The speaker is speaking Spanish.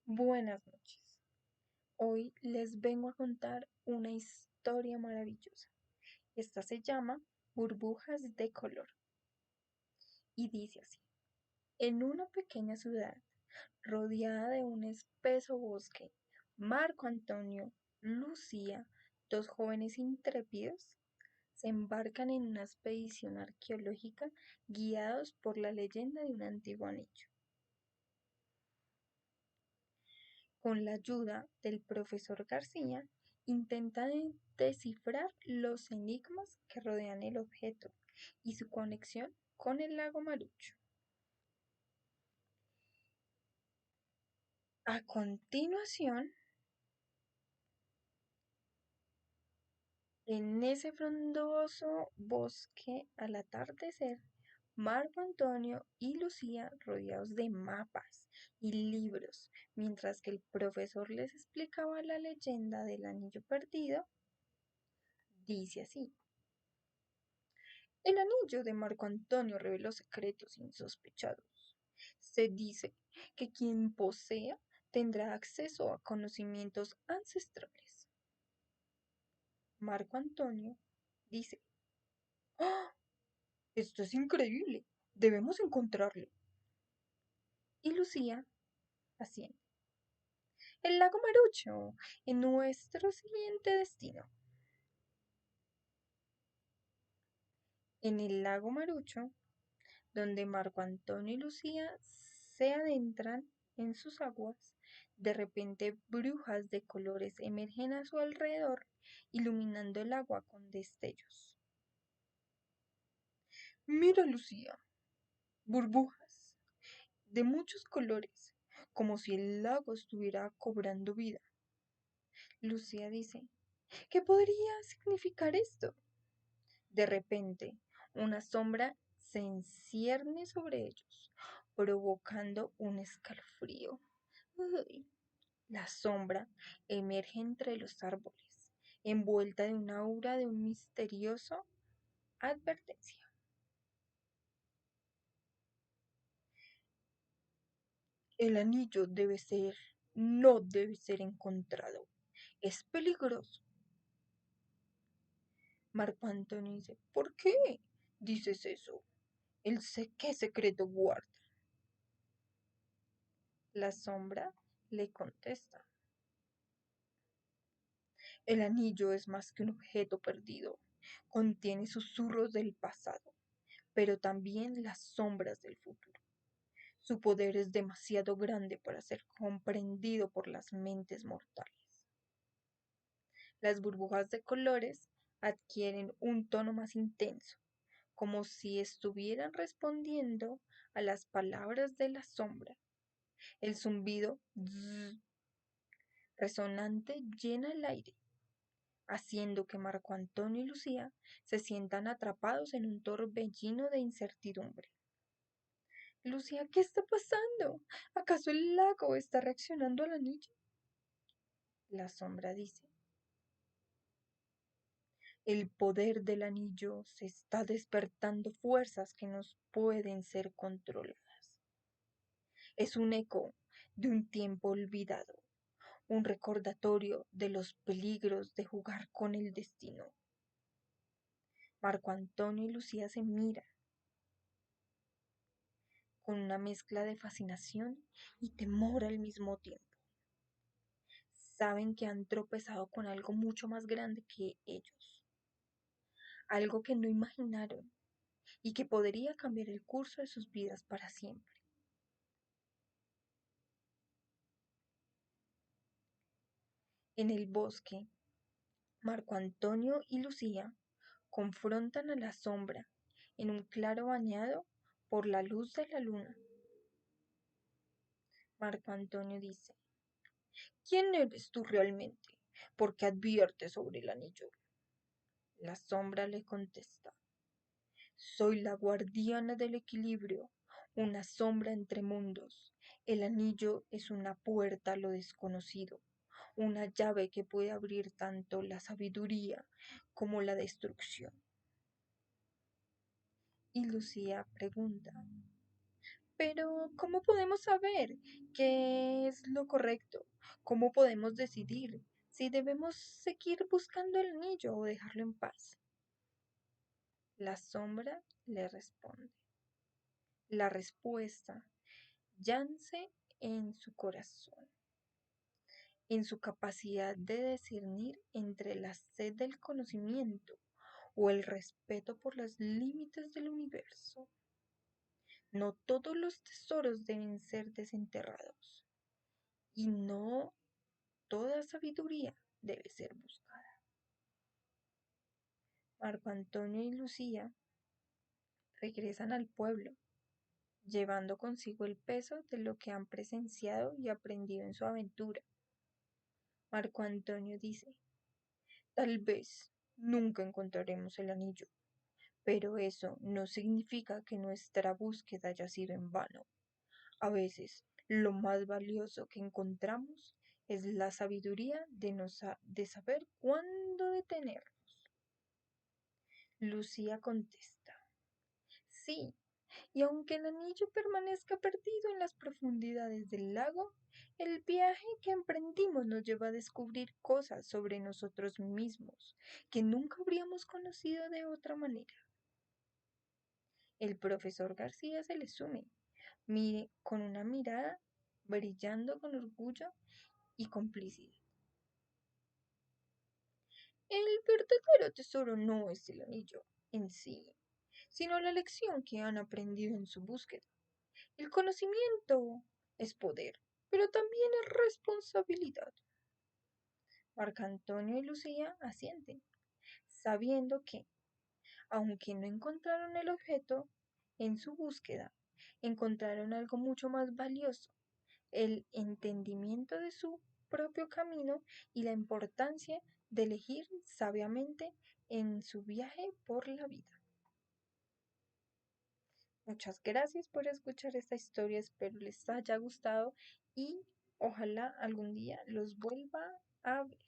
Buenas noches. Hoy les vengo a contar una historia maravillosa. Esta se llama Burbujas de color y dice así. En una pequeña ciudad, rodeada de un espeso bosque, Marco Antonio, Lucía, dos jóvenes intrépidos, se embarcan en una expedición arqueológica guiados por la leyenda de un antiguo anillo. Con la ayuda del profesor García, intentan descifrar los enigmas que rodean el objeto y su conexión con el lago Marucho. A continuación, en ese frondoso bosque al atardecer, Marco Antonio y Lucía, rodeados de mapas y libros, mientras que el profesor les explicaba la leyenda del anillo perdido, dice así. El anillo de Marco Antonio reveló secretos insospechados. Se dice que quien posea tendrá acceso a conocimientos ancestrales. Marco Antonio dice, ¡Ah! Esto es increíble. Debemos encontrarlo. Y Lucía asiente. El lago Marucho, en nuestro siguiente destino. En el lago Marucho, donde Marco Antonio y Lucía se adentran en sus aguas, de repente brujas de colores emergen a su alrededor, iluminando el agua con destellos. Mira, Lucía, burbujas de muchos colores, como si el lago estuviera cobrando vida. Lucía dice, ¿qué podría significar esto? De repente, una sombra se encierne sobre ellos, provocando un escalofrío. Uy. La sombra emerge entre los árboles, envuelta de una aura de un misterioso advertencia. El anillo no debe ser encontrado. Es peligroso. Marco Antonio dice, ¿por qué dices eso? ¿Qué secreto guarda? La sombra le contesta. El anillo es más que un objeto perdido. Contiene susurros del pasado, pero también las sombras del futuro. Su poder es demasiado grande para ser comprendido por las mentes mortales. Las burbujas de colores adquieren un tono más intenso, como si estuvieran respondiendo a las palabras de la sombra. El zumbido zzz, resonante llena el aire, haciendo que Marco Antonio y Lucía se sientan atrapados en un torbellino de incertidumbre. Lucía, ¿qué está pasando? ¿Acaso el lago está reaccionando al anillo? La sombra dice, el poder del anillo se está despertando fuerzas que no pueden ser controladas. Es un eco de un tiempo olvidado, un recordatorio de los peligros de jugar con el destino. Marco Antonio y Lucía se miran con una mezcla de fascinación y temor al mismo tiempo. Saben que han tropezado con algo mucho más grande que ellos, algo que no imaginaron y que podría cambiar el curso de sus vidas para siempre. En el bosque, Marco Antonio y Lucía confrontan a la sombra en un claro bañado por la luz de la luna. Marco Antonio dice, ¿quién eres tú realmente? ¿Por qué adviertes sobre el anillo? La sombra le contesta, soy la guardiana del equilibrio, una sombra entre mundos. El anillo es una puerta a lo desconocido, una llave que puede abrir tanto la sabiduría como la destrucción. Y Lucía pregunta, Pero, ¿cómo podemos saber qué es lo correcto? ¿Cómo podemos decidir si debemos seguir buscando el anillo o dejarlo en paz? La sombra le responde. La respuesta yace en su corazón, en su capacidad de discernir entre la sed del conocimiento o el respeto por los límites del universo. No todos los tesoros deben ser desenterrados y no toda sabiduría debe ser buscada. Marco Antonio y Lucía regresan al pueblo, llevando consigo el peso de lo que han presenciado y aprendido en su aventura. Marco Antonio dice, tal vez nunca encontraremos el anillo, pero eso no significa que nuestra búsqueda haya sido en vano. A veces, lo más valioso que encontramos es la sabiduría de saber cuándo detenernos. Lucía contesta, sí, y aunque el anillo permanezca perdido en las profundidades del lago, el viaje que emprendimos nos lleva a descubrir cosas sobre nosotros mismos que nunca habríamos conocido de otra manera. El profesor García se le sume, mire con una mirada brillando con orgullo y complicidad. El verdadero tesoro no es el anillo en sí, sino la lección que han aprendido en su búsqueda. El conocimiento es poder, pero también es responsabilidad. Marcantonio y Lucía asienten, sabiendo que, aunque no encontraron el objeto en su búsqueda, encontraron algo mucho más valioso, el entendimiento de su propio camino y la importancia de elegir sabiamente en su viaje por la vida. Muchas gracias por escuchar esta historia, espero les haya gustado y ojalá algún día los vuelva a ver.